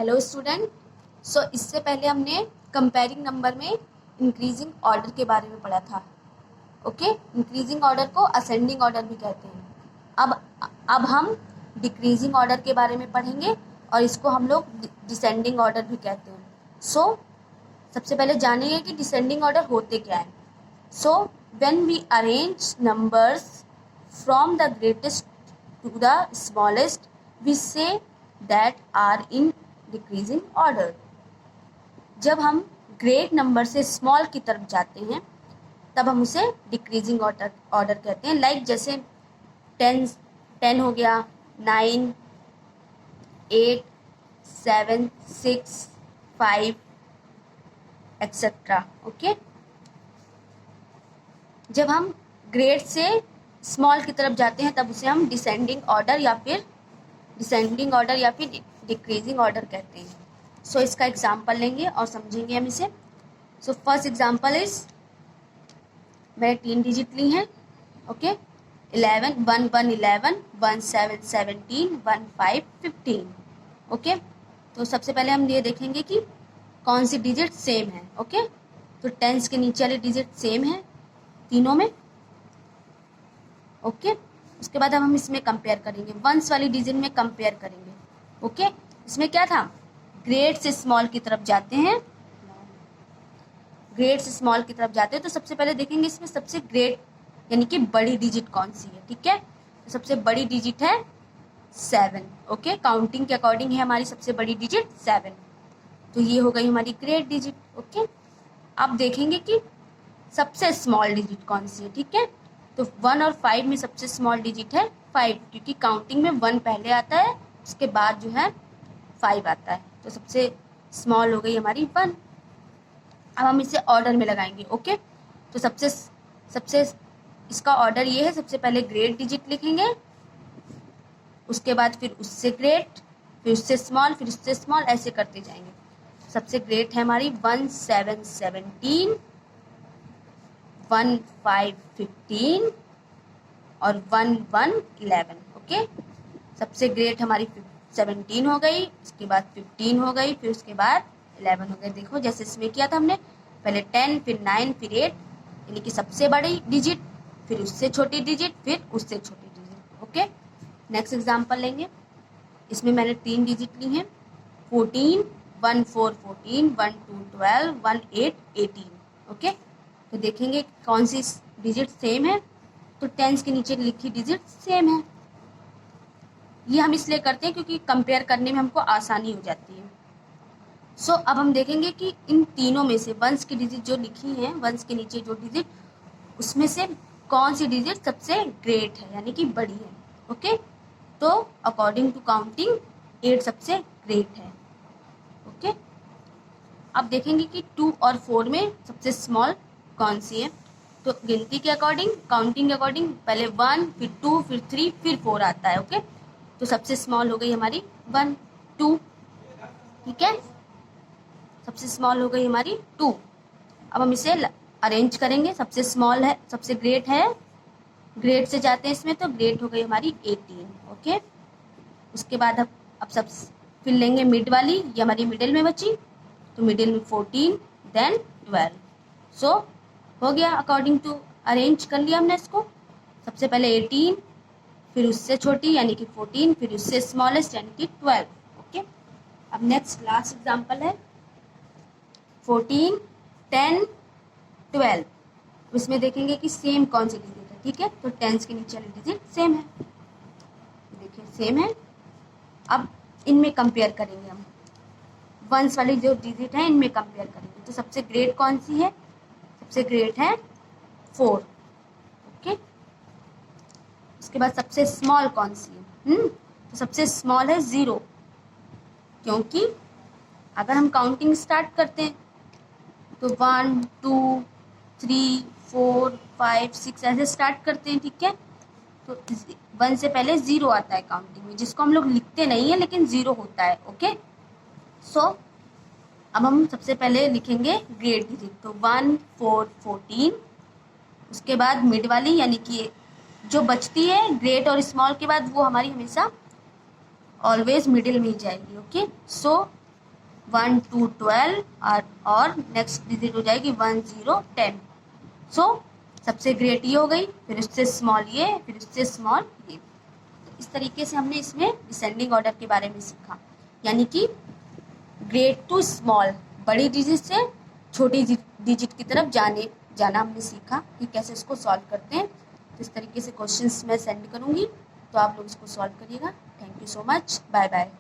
Hello student. इससे पहले हमने कंपेयरिंग नंबर में इंक्रीजिंग ऑर्डर के बारे में पढ़ा था। ओके, इंक्रीजिंग ऑर्डर को असेंडिंग ऑर्डर भी कहते हैं। अब हम डिक्रीजिंग ऑर्डर के बारे में पढ़ेंगे और इसको हम लोग डिसेंडिंग ऑर्डर भी कहते हैं। सबसे पहले जानेंगे कि डिसेंडिंग ऑर्डर होते क्या है। When we arrange numbers from the greatest to the smallest we say that are in decreasing order. जब हम ग्रेट नंबर से स्मॉल की तरफ जाते हैं तब हम उसे डिक्रीजिंग ऑर्डर कहते हैं। लाइक जैसे 10 हो गया, 9, 8, 7, 6, 5 एक्सेट्रा। ओके, जब हम ग्रेट से स्मॉल की तरफ जाते हैं तब उसे हम डिसेंडिंग ऑर्डर या फिर डिक्रीजिंग ऑर्डर कहते हैं। इसका एग्जाम्पल लेंगे और समझेंगे हम इसे। फर्स्ट एग्जाम्पल इज, मैंने 3 डिजिट ली हैं। ओके, 11, 1, 1, 11, 1, 7, 17, 1, 5, 15। ओके, तो सबसे पहले हम ये देखेंगे कि कौन सी डिजिट सेम है। ओके, तो टेंस के नीचे वाली डिजिट सेम है तीनों में। ओके, उसके बाद हम इसमें कंपेयर करेंगे, वंस वाली डिजिट में कंपेयर करेंगे। ओके, इसमें क्या था, ग्रेट से स्मॉल की तरफ जाते हैं, तो सबसे पहले देखेंगे इसमें सबसे ग्रेट यानी कि बड़ी डिजिट कौन सी है। ठीक है, तो सबसे बड़ी डिजिट है 7। ओके, काउंटिंग के अकॉर्डिंग है हमारी सबसे बड़ी डिजिट 7, तो ये हो गई हमारी ग्रेट डिजिट। ओके, अब देखेंगे कि सबसे स्मॉल डिजिट कौन सी है। ठीक है, तो 1 और 5 में सबसे स्मॉल डिजिट है 5, क्योंकि काउंटिंग में 1 पहले आता है, उसके बाद जो है 5 आता है, तो सबसे स्मॉल हो गई हमारी 1। अब हम इसे ऑर्डर में लगाएंगे। ओके, तो सबसे इसका ऑर्डर ये है, सबसे पहले ग्रेट डिजिट लिखेंगे, उसके बाद फिर उससे ग्रेट, फिर उससे स्मॉल, फिर उससे स्मॉल, ऐसे करते जाएंगे। सबसे ग्रेट है हमारी 1, 7, 17, 1, 5, 15 और 1, 1, 11। ओके, सबसे ग्रेट हमारी 17 हो गई, उसके बाद 15 हो गई, फिर उसके बाद 11 हो गई। देखो जैसे इसमें किया था हमने, पहले 10, फिर 9, फिर 8, यानी कि सबसे बड़ी डिजिट, फिर उससे छोटी डिजिट, फिर उससे छोटी डिजिट। ओके, नेक्स्ट एग्जांपल लेंगे। इसमें मैंने 3 डिजिट ली हैं, 14, 1, 4, 14, 1, 2, 12, 1, 8, 18। ओके, तो देखेंगे कौन सी डिजिट सेम है, तो टेंस के नीचे लिखी डिजिट सेम है। ये हम इसलिए करते हैं क्योंकि कंपेयर करने में हमको आसानी हो जाती है। अब हम देखेंगे कि इन तीनों में से वंस की डिजिट जो लिखी है, वंस के नीचे जो डिजिट, उसमें से कौन सी डिजिट सबसे ग्रेट है यानी कि बड़ी है। ओके, तो अकॉर्डिंग टू काउंटिंग 8 सबसे ग्रेट है। ओके, अब देखेंगे कि 2 और 4 में सबसे स्मॉल कौन सी है। तो गिनती के अकॉर्डिंग, काउंटिंग के अकॉर्डिंग पहले 1, फिर 2, फिर 3, फिर 4 आता है। ओके, तो सबसे स्मॉल हो गई हमारी 1, 2। ठीक है, सबसे स्मॉल हो गई हमारी 2। अब हम इसे अरेंज करेंगे, सबसे स्मॉल है, सबसे ग्रेट है, ग्रेट से जाते हैं इसमें, तो ग्रेट हो गई हमारी 18। ओके, उसके बाद अब सब फिर लेंगे मिड वाली, ये हमारी मिडिल में बची, तो मिडिल में 14, देन 12। हो गया, अकॉर्डिंग टू अरेंज कर लिया हमने इसको। सबसे पहले 18, फिर उससे छोटी यानी कि 14, फिर उससे स्मॉलेस्ट यानी कि 12। ओके, अब नेक्स्ट लास्ट एग्जांपल है 14, 10, 12। इसमें देखेंगे कि सेम कौन सी डिजिट है। ठीक है, तो टेंस के नीचे वाली डिजिट सेम है, देखिए सेम है। अब इनमें कंपेयर करेंगे हम, वंस वाली जो डिजिट है इनमें कंपेयर करेंगे। तो सबसे ग्रेट कौन सी है, सबसे ग्रेट है 4। ओके, उसके बाद सबसे स्मॉल कौन सी है, तो सबसे स्मॉल है 0, क्योंकि अगर हम काउंटिंग स्टार्ट करते हैं तो 1, 2, 3, 4, 5, 6 ऐसे स्टार्ट करते हैं। ठीक है, तो 1 से पहले 0 आता है काउंटिंग में, जिसको हम लोग लिखते नहीं है लेकिन 0 होता है। ओके, अब हम सबसे पहले लिखेंगे ग्रेट डिजिट, तो 1, 4, 14। उसके बाद मिड वाली यानी कि जो बचती है ग्रेट और स्मॉल के बाद, वो हमारी हमेशा ऑलवेज मिडिल में ही जाएगी। ओके, 1 to 12 और नेक्स्ट डिजिट हो जाएगी 1 0 10। सो सबसे ग्रेट ये हो गई, फिर उससे स्मॉल ये, फिर उससे स्मॉल ये। तो इस तरीके से हमने इसमें डिसेंडिंग ऑर्डर के बारे में सीखा, यानी कि ग्रेट टू स्मॉल, बड़ी डिजिट से छोटी डिजिट की तरफ जाना हमने सीखा कि कैसे इसको सॉल्व करते हैं। तो इस तरीके से क्वेश्चंस मैं सेंड करूँगी, तो आप लोग इसको सॉल्व करिएगा। Thank you so much, bye bye.